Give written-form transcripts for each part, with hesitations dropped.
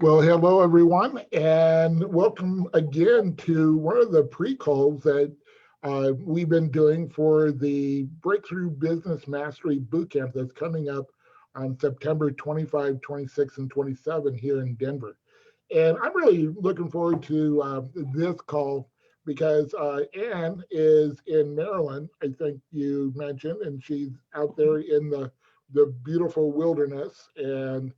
Well, hello everyone, and welcome again to one of the pre-calls that we've been doing for the Breakthrough Business Mastery Bootcamp that's coming up on September 25, 26, and 27 here in Denver. And I'm really looking forward to this call because Ann is in Maryland, I think you mentioned, and she's out there in the beautiful wilderness. And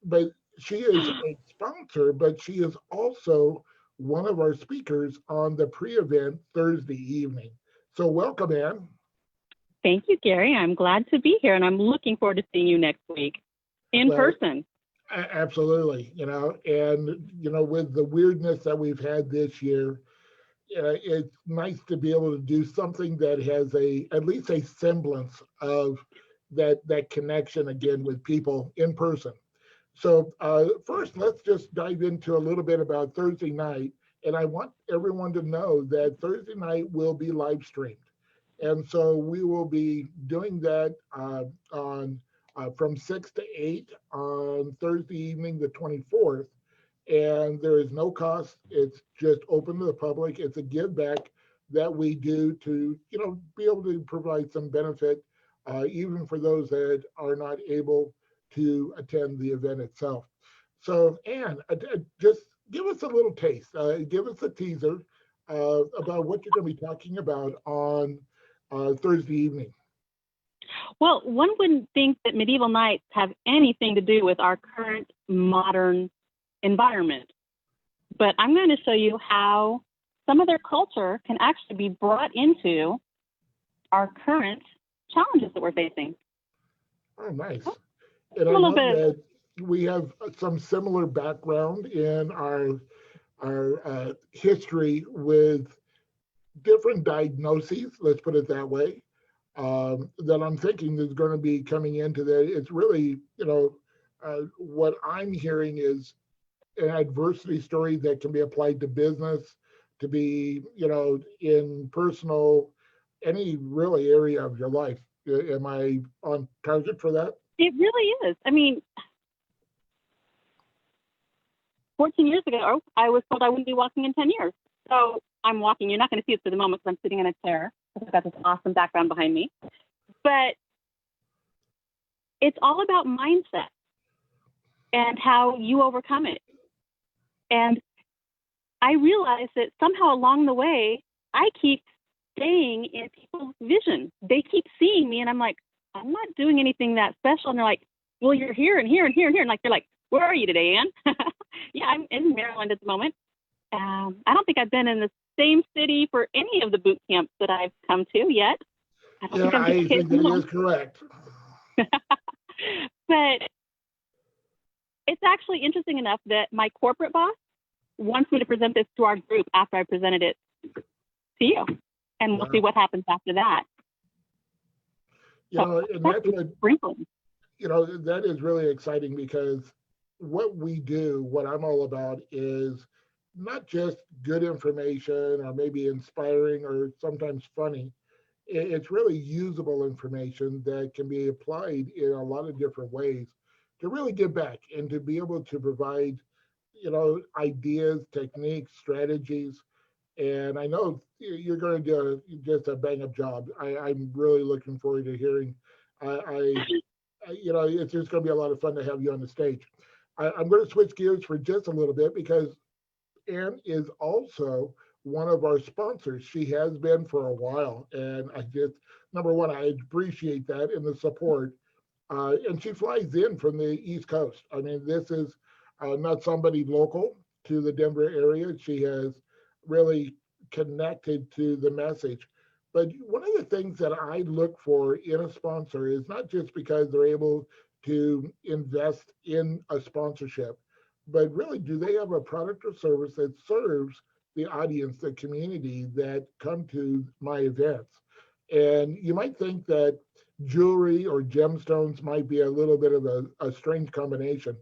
but she is a sponsor, but she is also one of our speakers on the pre-event Thursday evening. So welcome, Ann. Thank you, Gary. I'm glad to be here, and I'm looking forward to seeing you next week in Well, person. absolutely, and with the weirdness that we've had this year, it's nice to be able to do something that has at least a semblance of that connection again with people in person. So first, let's just dive into a little bit about Thursday night. And I want everyone to know that Thursday night will be live streamed. And so we will be doing that on from 6 to 8 on Thursday evening, the 24th. And there is no cost. It's just open to the public. It's a give back that we do to, be able to provide some benefit, even for those that are not able to attend the event itself. So, Ann, just give us a little taste, give us a teaser about what you're going to be talking about on Thursday evening. Well, one wouldn't think that medieval knights have anything to do with our current modern environment, but I'm going to show you how some of their culture can actually be brought into our current challenges that we're facing. Oh, nice. And I know that we have some similar background in our history with different diagnoses, let's put it that way, that I'm thinking is going to be coming into that. It's really, what I'm hearing is an adversity story that can be applied to business, to be, in personal, any really area of your life. Am I on target for that? It really is. I mean, 14 years ago, I was told I wouldn't be walking in 10 years. So I'm walking. You're not going to see it for the moment because I'm sitting in a chair. I've got this awesome background behind me. But it's all about mindset and how you overcome it. And I realize that somehow along the way, I keep staying in people's vision. They keep seeing me, and I'm like, I'm not doing anything that special. And they're like, well, you're here and here and here and here. And they're like, where are you today, Ann? Yeah, I'm in Maryland at the moment. I don't think I've been in the same city for any of the boot camps that I've come to yet. I think that is correct. But it's actually interesting enough that my corporate boss wants me to present this to our group after I presented it to you. And we'll see what happens after that. And that's what, that is really exciting because what we do, what I'm all about is not just good information or maybe inspiring or sometimes funny. It's really usable information that can be applied in a lot of different ways to really give back and to be able to provide, ideas, techniques, strategies. And I know you're going to do just a bang up job. I'm really looking forward to hearing. It's just going to be a lot of fun to have you on the stage. I'm going to switch gears for just a little bit because Ann is also one of our sponsors. She has been for a while. And number one, I appreciate that and the support. And she flies in from the East Coast. I mean, this is not somebody local to the Denver area. She has really connected to the message. But one of the things that I look for in a sponsor is not just because they're able to invest in a sponsorship, but really, do they have a product or service that serves the audience, the community that come to my events? And you might think that jewelry or gemstones might be a little bit of a strange combination,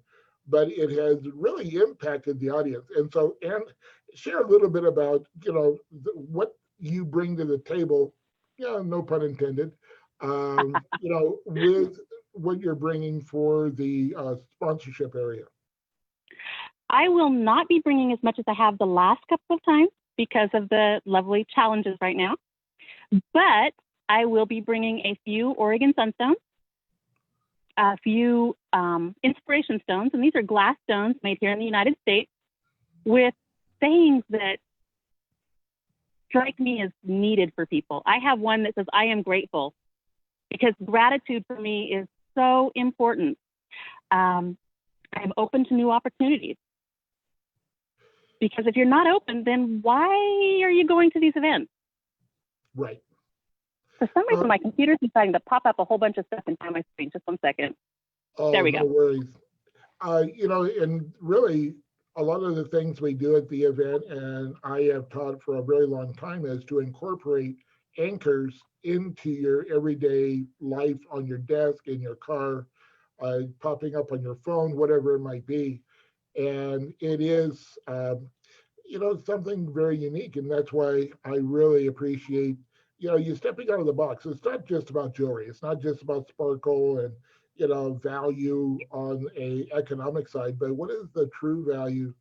but it has really impacted the audience. And so, Ann, share a little bit about, what you bring to the table, no pun intended, with what you're bringing for the sponsorship area. I will not be bringing as much as I have the last couple of times because of the lovely challenges right now, but I will be bringing a few Oregon sunstones, a few inspiration stones, and these are glass stones made here in the United States with sayings that strike me as needed for people. I have one that says, I am grateful, because gratitude for me is so important. I'm open to new opportunities. Because if you're not open, then why are you going to these events? Right. For some reason, my computer's deciding to pop up a whole bunch of stuff inside my screen. Just 1 second. Oh, there we no go. worries. And really, a lot of the things we do at the event, and I have taught for a very long time, is to incorporate anchors into your everyday life on your desk, in your car, popping up on your phone, whatever it might be. And it is, something very unique. And that's why I really appreciate, you stepping out of the box. It's not just about jewelry. It's not just about sparkle and, value on a economic side, but what is the true value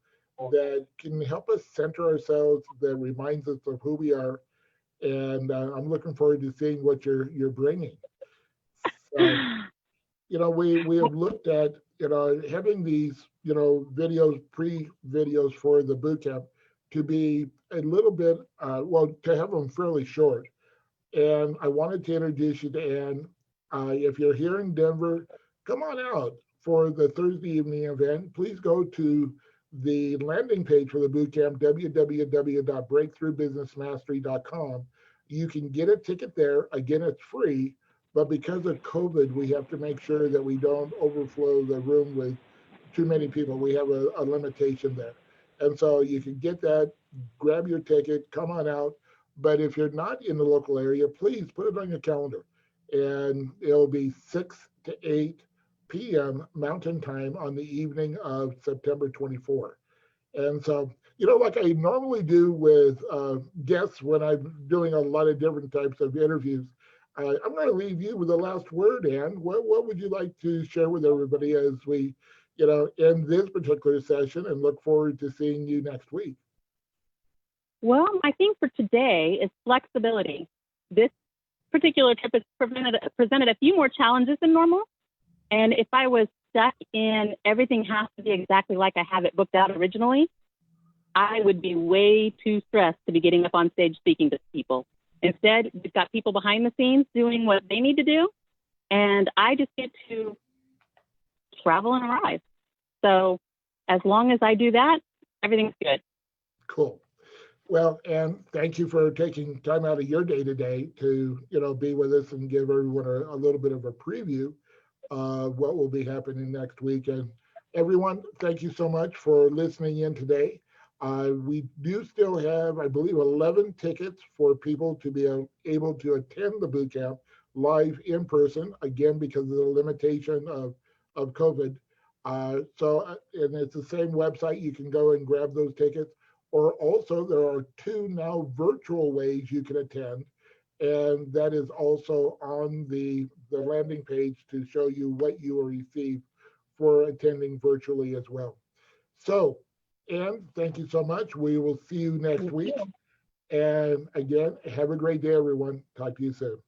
that can help us center ourselves, that reminds us of who we are. And I'm looking forward to seeing what you're bringing. So, we have looked at, having these, videos, pre-videos for the boot camp to be a little bit, to have them fairly short. And I wanted to introduce you to Ann. If you're here in Denver, come on out for the Thursday evening event. Please go to the landing page for the bootcamp, www.breakthroughbusinessmastery.com. You can get a ticket there. Again, it's free, but because of COVID, we have to make sure that we don't overflow the room with too many people. We have a limitation there. And so you can get that, grab your ticket, come on out. But if you're not in the local area, please put it on your calendar. And it'll be 6 to 8 p.m. Mountain Time on the evening of September 24. And so, like I normally do with guests when I'm doing a lot of different types of interviews, I'm going to leave you with the last word, Ann. What would you like to share with everybody as we, end this particular session and look forward to seeing you next week? Well, I think for today is flexibility. This particular trip has presented a few more challenges than normal. And if I was stuck in everything has to be exactly like I have it booked out originally, I would be way too stressed to be getting up on stage speaking to people. Instead, we've got people behind the scenes doing what they need to do, and I just get to travel and arrive. So as long as I do that, everything's good. Cool. Well, Ann, thank you for taking time out of your day today to, be with us and give everyone a little bit of a preview of what will be happening next week. And everyone, thank you so much for listening in today. We do still have, I believe, 11 tickets for people to be able to attend the boot camp live in person, again, because of the limitation of COVID. And it's the same website. You can go and grab those tickets. Or also, there are 2 now virtual ways you can attend. And that is also on the landing page to show you what you will receive for attending virtually as well. So, Ann, thank you so much. We will see you next week. And again, have a great day, everyone. Talk to you soon.